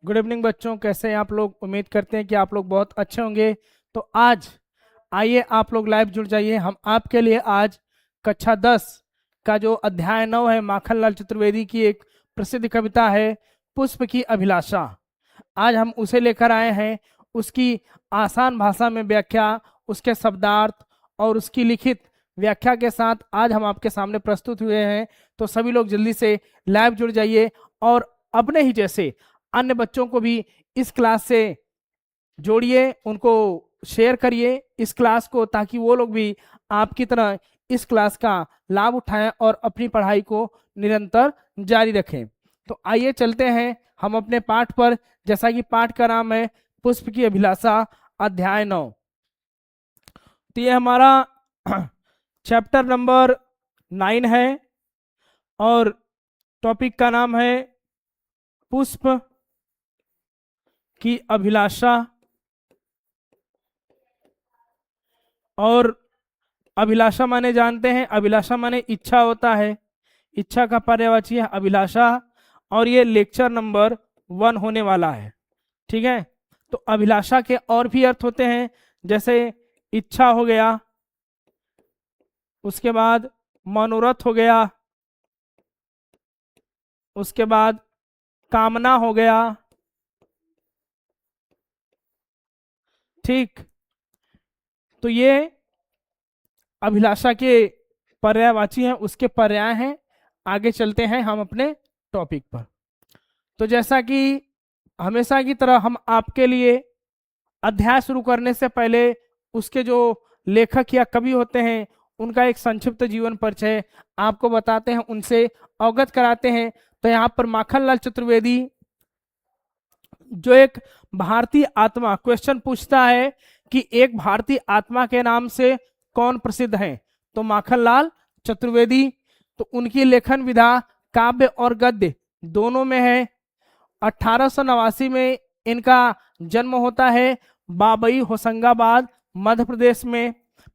Good evening बच्चों, कैसे हैं आप लोग। उम्मीद करते हैं कि आप लोग बहुत अच्छे होंगे। तो आज आइए आप लोग लाइव जुड़ जाइए। हम आपके लिए आज कक्षा 10 का जो अध्याय 9 है, माखनलाल चतुर्वेदी की एक प्रसिद्ध कविता है पुष्प की अभिलाषा, आज हम उसे लेकर आए हैं। उसकी आसान भाषा में व्याख्या, उसके शब्दार्थ और उसकी लिखित व्याख्या के साथ आज हम आपके सामने प्रस्तुत हुए हैं। तो सभी लोग जल्दी से लाइव जुड़ जाइए और अपने ही जैसे अन्य बच्चों को भी इस क्लास से जोड़िए, उनको शेयर करिए इस क्लास को, ताकि वो लोग भी आपकी तरह इस क्लास का लाभ उठाएं और अपनी पढ़ाई को निरंतर जारी रखें। तो आइए चलते हैं हम अपने पाठ पर। जैसा कि पाठ का नाम है पुष्प की अभिलाषा अध्याय 9। तो ये हमारा चैप्टर नंबर 9 है और टॉपिक का नाम है पुष्प की अभिलाषा। और अभिलाषा माने जानते हैं, अभिलाषा माने इच्छा होता है, इच्छा का पर्यायवाची है अभिलाषा। और ये लेक्चर नंबर 1 होने वाला है, ठीक है। तो अभिलाषा के और भी अर्थ होते हैं, जैसे इच्छा हो गया, उसके बाद मनोरथ हो गया, उसके बाद कामना हो गया, ठीक। तो ये अभिलाषा के पर्यायवाची हैं, उसके पर्याय हैं। आगे चलते हैं हम अपने टॉपिक पर। तो जैसा कि हमेशा की तरह हम आपके लिए अध्याय शुरू करने से पहले उसके जो लेखक या कवि होते हैं उनका एक संक्षिप्त जीवन परिचय आपको बताते हैं, उनसे अवगत कराते हैं। तो यहाँ पर माखनलाल चतुर्वेदी जो एक भारतीय आत्मा, क्वेश्चन पूछता है कि एक भारतीय आत्मा के नाम से कौन प्रसिद्ध है, तो माखनलाल चतुर्वेदी। तो उनकी लेखन विधा काव्य और गद्य दोनों में है। 1889 में इनका जन्म होता है बाबई होशंगाबाद मध्य प्रदेश में।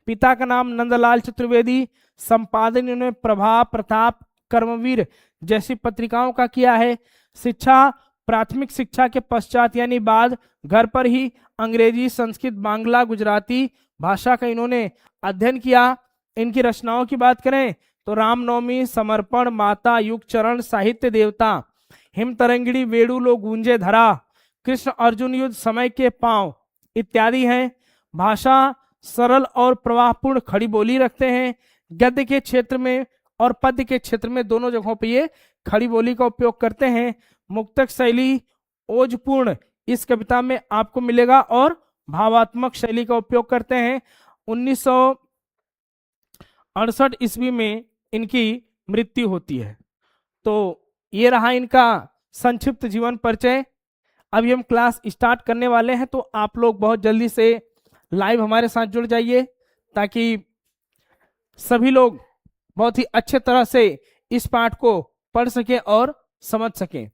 पिता का नाम नंदलाल चतुर्वेदी। संपादन इन्होंने प्रभा, प्रताप, कर्मवीर जैसी पत्रिकाओं का किया है। शिक्षा प्राथमिक शिक्षा के पश्चात यानी बाद घर पर ही अंग्रेजी, संस्कृत, बांग्ला, गुजराती भाषा का इन्होंने अध्ययन किया। इनकी रचनाओं की बात करें तो रामनवमी, समर्पण, माता, युग चरण, साहित्य देवता, हिम तरंगिणी, वेणुलो गूंजे धरा, कृष्ण अर्जुन युद्ध, समय के पांव इत्यादि हैं। भाषा सरल और प्रवाहपूर्ण खड़ी बोली रखते हैं। गद्य के क्षेत्र में और पद्य के क्षेत्र में दोनों जगहों पर ये खड़ी बोली का उपयोग करते हैं। मुक्तक शैली ओजपूर्ण इस कविता में आपको मिलेगा और भावात्मक शैली का उपयोग करते हैं। 1968 ईस्वी में इनकी मृत्यु होती है। तो ये रहा इनका संक्षिप्त जीवन परिचय। अभी हम क्लास स्टार्ट करने वाले हैं, तो आप लोग बहुत जल्दी से लाइव हमारे साथ जुड़ जाइए, ताकि सभी लोग बहुत ही अच्छे तरह से इस पाठ को पढ़ सकें और समझ सकें।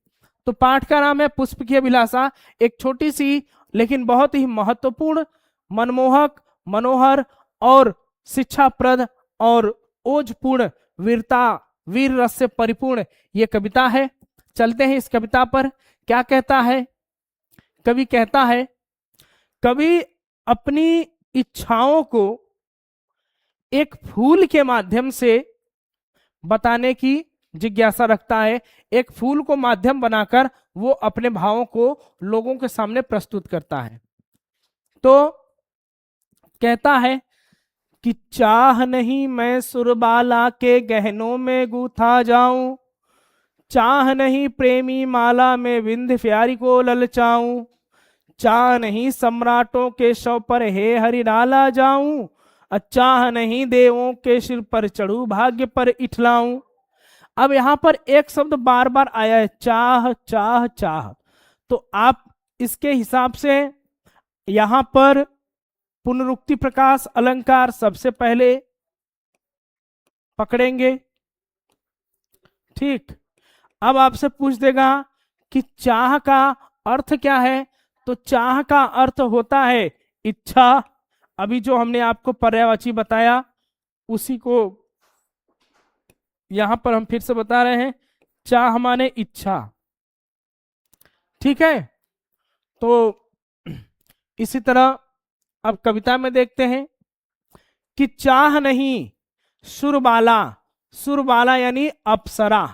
तो पाठ का नाम है पुष्प की अभिलाषा। एक छोटी सी लेकिन बहुत ही महत्वपूर्ण, मनमोहक, मनोहर और शिक्षाप्रद और ओजपूर्ण, वीर रस से परिपूर्ण ये कविता है। चलते हैं इस कविता पर। क्या कहता है कवि? कहता है, कवि अपनी इच्छाओं को एक फूल के माध्यम से बताने की जिज्ञासा रखता है। एक फूल को माध्यम बनाकर वो अपने भावों को लोगों के सामने प्रस्तुत करता है। तो कहता है कि चाह नहीं मैं सुरबाला के गहनों में गूथा जाऊं, चाह नहीं प्रेमी माला में विंध्य प्यारी को ललचाऊं, चाह नहीं सम्राटों के शव पर हे हरि डाला जाऊं, चाह नहीं देवों के सिर पर चढ़ू भाग्य पर इठलाऊं। अब यहां पर एक शब्द बार बार आया है, चाह चाह चाह। तो आप इसके हिसाब से यहां पर पुनरुक्ति प्रकाश अलंकार सबसे पहले पकड़ेंगे, ठीक। अब आपसे पूछ देगा कि चाह का अर्थ क्या है, तो चाह का अर्थ होता है इच्छा। अभी जो हमने आपको पर्यायवाची बताया उसी को यहां पर हम फिर से बता रहे हैं, चाह माने इच्छा, ठीक है। तो इसी तरह अब कविता में देखते हैं कि चाह नहीं सुरबाला, सुरबाला यानी अप्सरा,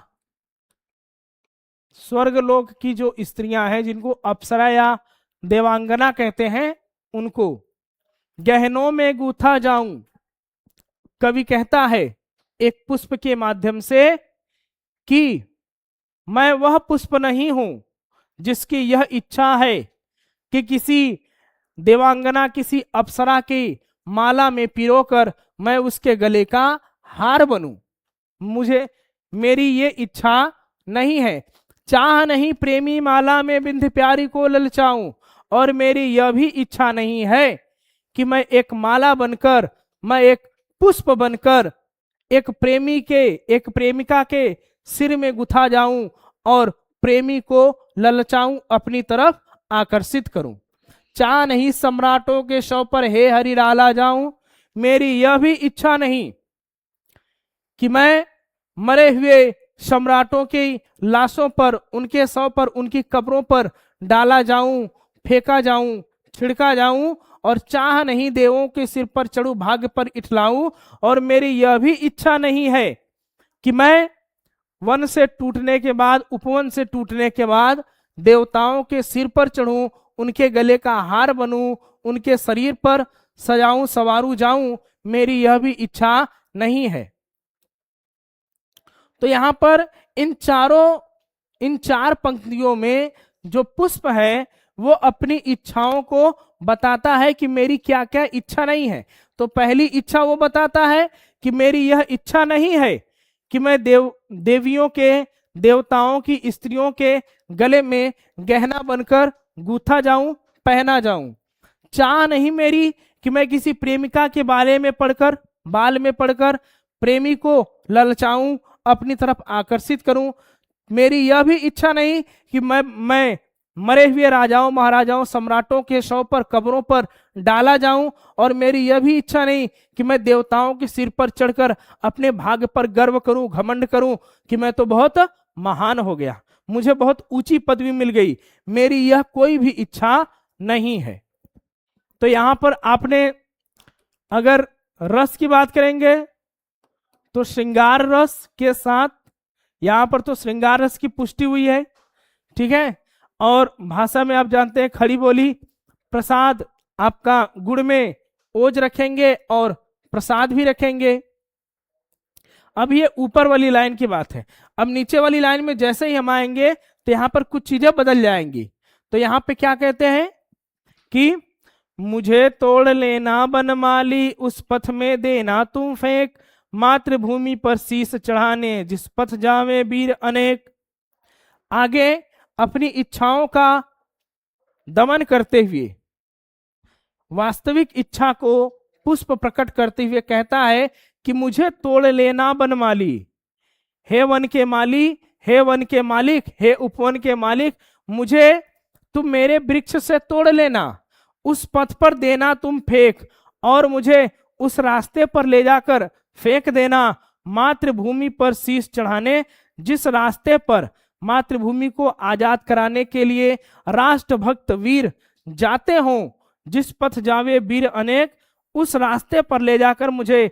स्वर्गलोक की जो स्त्रियां हैं जिनको अप्सरा या देवांगना कहते हैं, उनको गहनों में गूथा जाऊं। कवि कहता है एक पुष्प के माध्यम से कि मैं वह पुष्प नहीं हूं जिसकी यह इच्छा है कि किसी देवांगना, किसी अप्सरा की माला में पिरोकर मैं उसके गले का हार बनूं। मेरी ये इच्छा नहीं है। चाह नहीं प्रेमी माला में बिंध प्यारी को ललचाऊं, और मेरी यह भी इच्छा नहीं है कि मैं एक माला बनकर, मैं एक पुष्प बनकर एक प्रेमिका के सिर में गुथा जाऊं और प्रेमी को ललचाऊं, अपनी तरफ आकर्षित करूं। चाह नहीं सम्राटों के शव पर हे हरि डाला जाऊं, मेरी यह भी इच्छा नहीं कि मैं मरे हुए सम्राटों की लाशों पर, उनके शव पर, उनकी कब्रों पर डाला जाऊं, फेंका जाऊं, छिड़का जाऊं। और चाह नहीं देवों के सिर पर चढ़ू, भाग्य पर इठलाऊं, और मेरी यह भी इच्छा नहीं है कि मैं वन से टूटने के बाद, उपवन से टूटने के बाद देवताओं के सिर पर चढ़ूं, उनके गले का हार बनूं, उनके शरीर पर सजाऊं, सवारू जाऊं, मेरी यह भी इच्छा नहीं है। तो यहां पर इन चार पंक्तियों में जो पुष्प है वो अपनी इच्छाओं को बताता है कि मेरी क्या क्या इच्छा नहीं है। तो पहली इच्छा वो बताता है कि मेरी यह इच्छा नहीं है कि मैं देवियों के, देवताओं की स्त्रियों के गले में गहना बनकर गूथा जाऊं, पहना जाऊं। चाह नहीं मेरी कि मैं किसी प्रेमिका के बाल में पढ़कर प्रेमी को ललचाऊं, अपनी तरफ आकर्षित करूं। मेरी यह भी इच्छा नहीं कि मैं मरे हुए राजाओं, महाराजाओं, सम्राटों के शव पर, कब्रों पर डाला जाऊं, और मेरी यह भी इच्छा नहीं कि मैं देवताओं के सिर पर चढ़कर अपने भाग्य पर गर्व करूं, घमंड करूं कि मैं तो बहुत महान हो गया, मुझे बहुत ऊंची पदवी मिल गई। मेरी यह कोई भी इच्छा नहीं है। तो यहां पर आपने अगर रस की बात करेंगे तो श्रृंगार रस के साथ, यहां पर तो श्रृंगार रस की पुष्टि हुई है, ठीक है। और भाषा में आप जानते हैं खड़ी बोली, प्रसाद आपका गुड़ में ओज रखेंगे और प्रसाद भी रखेंगे। अब ये ऊपर वाली लाइन की बात है। अब नीचे वाली लाइन में जैसे ही हम आएंगे तो यहां पर कुछ चीजें बदल जाएंगी। तो यहां पे क्या कहते हैं कि मुझे तोड़ लेना बनमाली, उस पथ में देना तुम फेंक, मातृभूमि पर शीश चढ़ाने जिस पथ जावे वीर अनेक। आगे अपनी इच्छाओं का दमन करते हुए, वास्तविक इच्छा को पुष्प प्रकट करते हुए कहता है कि मुझे तोड़ लेना बनमाली, हे वन के माली, हे वन के मालिक, हे उपवन के मालिक, मुझे तुम मेरे वृक्ष से तोड़ लेना, उस पथ पर देना तुम फेंक, और मुझे उस रास्ते पर ले जाकर फेंक देना, मातृभूमि पर शीश चढ़ाने, जिस रास्ते पर मातृभूमि को आजाद कराने के लिए राष्ट्रभक्त वीर जाते हों, जिस पथ जावे वीर अनेक, उस रास्ते पर ले जाकर मुझे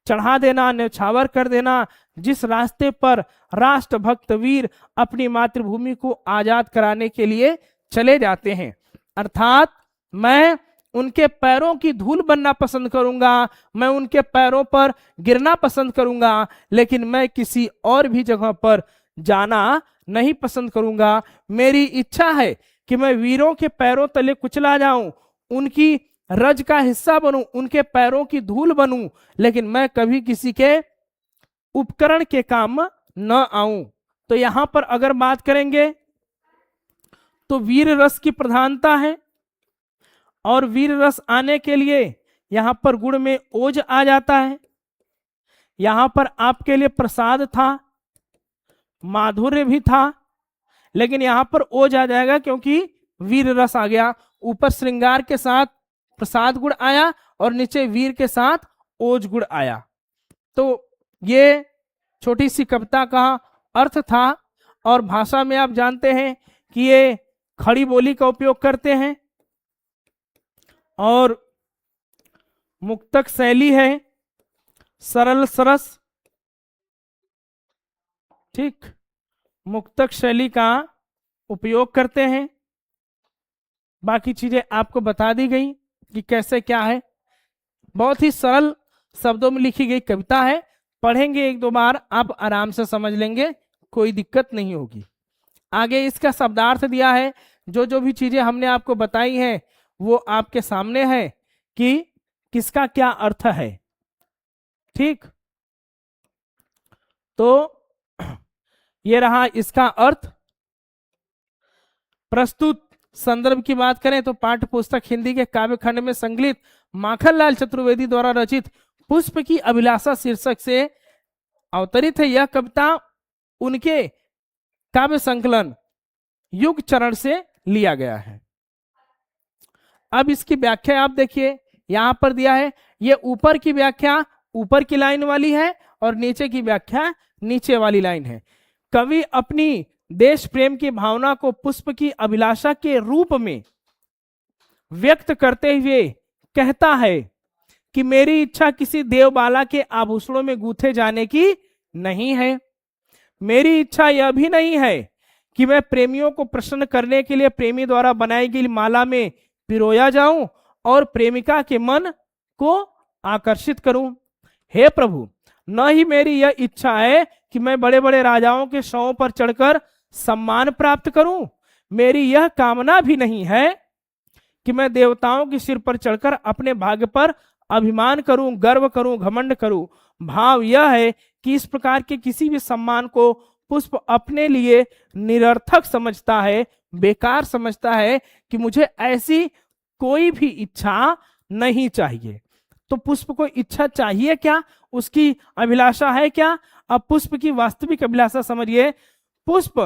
चढ़ा देना, न्यौछावर कर देना, जिस रास्ते पर राष्ट्रभक्त वीर अपनी मातृभूमि को आजाद कराने के लिए चले जाते हैं। अर्थात मैं उनके पैरों की धूल बनना पसंद करूंगा, मैं उनके पैरों पर गिरना पसंद करूंगा, लेकिन मैं किसी और भी जगह पर जाना नहीं पसंद करूंगा। मेरी इच्छा है कि मैं वीरों के पैरों तले कुचला जाऊं, उनकी रज का हिस्सा बनूं, उनके पैरों की धूल बनूं, लेकिन मैं कभी किसी के उपकरण के काम न आऊं। तो यहां पर अगर बात करेंगे तो वीर रस की प्रधानता है, और वीर रस आने के लिए यहां पर गुण में ओज आ जाता है। यहां पर आपके लिए प्रसाद था, माधुर्य भी था, लेकिन यहां पर ओज आ जाएगा क्योंकि वीर रस आ गया। ऊपर श्रृंगार के साथ प्रसाद गुण आया और नीचे वीर के साथ ओज गुण आया। तो ये छोटी सी कविता का अर्थ था। और भाषा में आप जानते हैं कि ये खड़ी बोली का उपयोग करते हैं, और मुक्तक शैली है सरल सरस, ठीक, मुक्तक शैली का उपयोग करते हैं। बाकी चीजें आपको बता दी गई कि कैसे क्या है। बहुत ही सरल शब्दों में लिखी गई कविता है, पढ़ेंगे एक दो बार आप आराम से समझ लेंगे, कोई दिक्कत नहीं होगी। आगे इसका शब्दार्थ दिया है, जो जो भी चीजें हमने आपको बताई हैं वो आपके सामने है कि किसका क्या अर्थ है, ठीक। तो ये रहा इसका अर्थ। प्रस्तुत संदर्भ की बात करें तो पाठ्य पुस्तक हिंदी के काव्य खंड में संकलित माखनलाल चतुर्वेदी द्वारा रचित पुष्प की अभिलाषा शीर्षक से अवतरित है। यह कविता उनके काव्य संकलन युग चरण से लिया गया है। अब इसकी व्याख्या आप देखिए, यहां पर दिया है, ये ऊपर की व्याख्या ऊपर की लाइन वाली है और नीचे की व्याख्या नीचे वाली लाइन है। कवि अपनी देश प्रेम की भावना को पुष्प की अभिलाषा के रूप में व्यक्त करते हुए कहता है कि मेरी इच्छा किसी देवबाला के आभूषणों में गूंथे जाने की नहीं है। मेरी इच्छा यह भी नहीं है कि मैं प्रेमियों को प्रसन्न करने के लिए प्रेमी द्वारा बनाई गई माला में पिरोया जाऊं और प्रेमिका के मन को आकर्षित करूं। हे प्रभु, न ही मेरी यह इच्छा है कि मैं बड़े बड़े राजाओं के शवों पर चढ़कर सम्मान प्राप्त करूं। मेरी यह कामना भी नहीं है कि मैं देवताओं के सिर पर चढ़कर अपने भाग्य पर अभिमान करूं, गर्व करूं, घमंड करूं। भाव यह है कि इस प्रकार के किसी भी सम्मान को पुष्प अपने लिए निरर्थक समझता है, बेकार समझता है, कि मुझे ऐसी कोई भी इच्छा नहीं चाहिए। तो पुष्प को इच्छा चाहिए क्या, उसकी अभिलाषा है क्या? अब पुष्प की वास्तविक अभिलाषा समझिए। पुष्प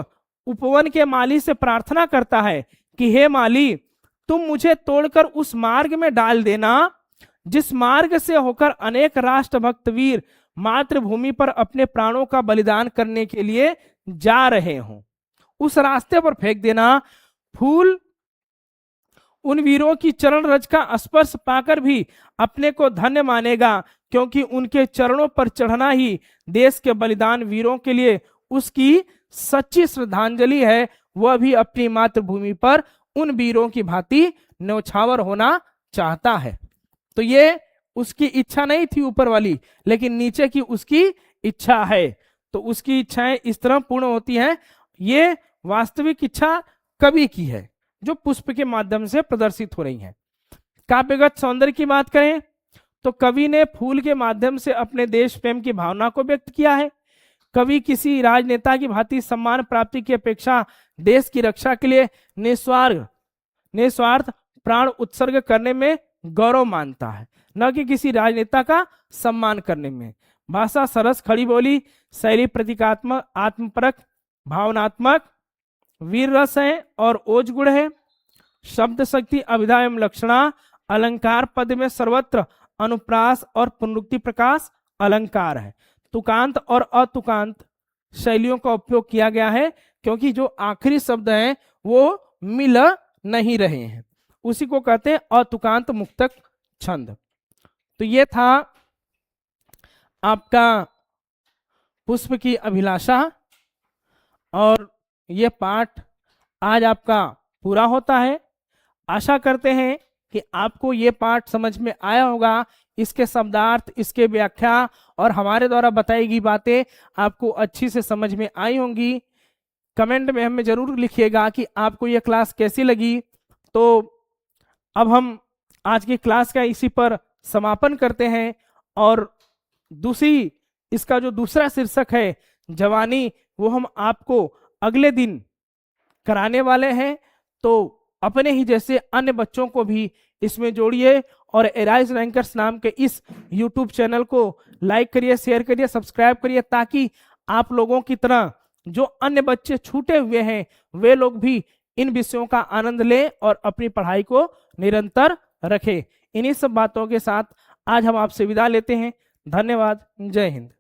उपवन के माली से प्रार्थना करता है कि हे माली, तुम मुझे तोड़कर उस मार्ग में डाल देना जिस मार्ग से होकर अनेक राष्ट्रभक्त वीर मातृभूमि पर अपने प्राणों का बलिदान करने के लिए जा रहे हों। उस रास्ते पर फेंक देना। फूल उन वीरों की चरण रज का स्पर्श पाकर भी अपने को धन्य मानेगा, क्योंकि उनके चरणों पर चढ़ना ही देश के बलिदान वीरों के लिए उसकी सच्ची श्रद्धांजलि है। वह भी अपनी मातृभूमि पर उन वीरों की भांति न्यौछावर होना चाहता है। तो ये उसकी इच्छा नहीं थी ऊपर वाली, लेकिन नीचे की उसकी इच्छा है। तो उसकी इच्छाएं इस तरह पूर्ण होती हैं। ये वास्तविक इच्छा कवि की है जो पुष्प के माध्यम से प्रदर्शित हो रही है। काव्यगत सौंदर्य की बात करें तो कवि ने फूल के माध्यम से अपने देश प्रेम की भावना को व्यक्त किया है। कवि किसी राजनेता की भांति सम्मान प्राप्ति की अपेक्षा देश की रक्षा के लिए निस्वार्थ प्राण उत्सर्ग करने में गौरव मानता है, न कि किसी राजनेता का सम्मान करने में। भाषा सरस, खड़ी बोली, शैली प्रतीकात्मक, आत्मपरक, भावनात्मक, वीर रस है और ओज गुण है। शब्द शक्ति, अभिधा एवं लक्षणा, अलंकार पद में सर्वत्र अनुप्रास और पुनरुक्ति प्रकाश अलंकार है। तुकांत और अतुकांत शैलियों का उपयोग किया गया है, क्योंकि जो आखिरी शब्द हैं वो मिल नहीं रहे हैं, उसी को कहते हैं अतुकांत मुक्तक छंद। तो ये था आपका पुष्प की अभिलाषा, और ये पाठ आज आपका पूरा होता है। आशा करते हैं कि आपको ये पाठ समझ में आया होगा। इसके शब्दार्थ, इसके व्याख्या और हमारे द्वारा बताई गई बातें आपको अच्छी से समझ में आई होंगी। कमेंट में हमें जरूर लिखिएगा कि आपको ये क्लास कैसी लगी। तो अब हम आज की क्लास का इसी पर समापन करते हैं, और दूसरी इसका जो दूसरा शीर्षक है जवानी, वो हम आपको अगले दिन कराने वाले हैं। तो अपने ही जैसे अन्य बच्चों को भी इसमें जोड़िए और एराइज रैंकर्स नाम के इस YouTube चैनल को लाइक करिए, शेयर करिए, सब्सक्राइब करिए, ताकि आप लोगों की तरह जो अन्य बच्चे छूटे हुए हैं वे लोग भी इन विषयों का आनंद लें और अपनी पढ़ाई को निरंतर रखें। इन्हीं सब बातों के साथ आज हम आपसे विदा लेते हैं। धन्यवाद। जय हिंद।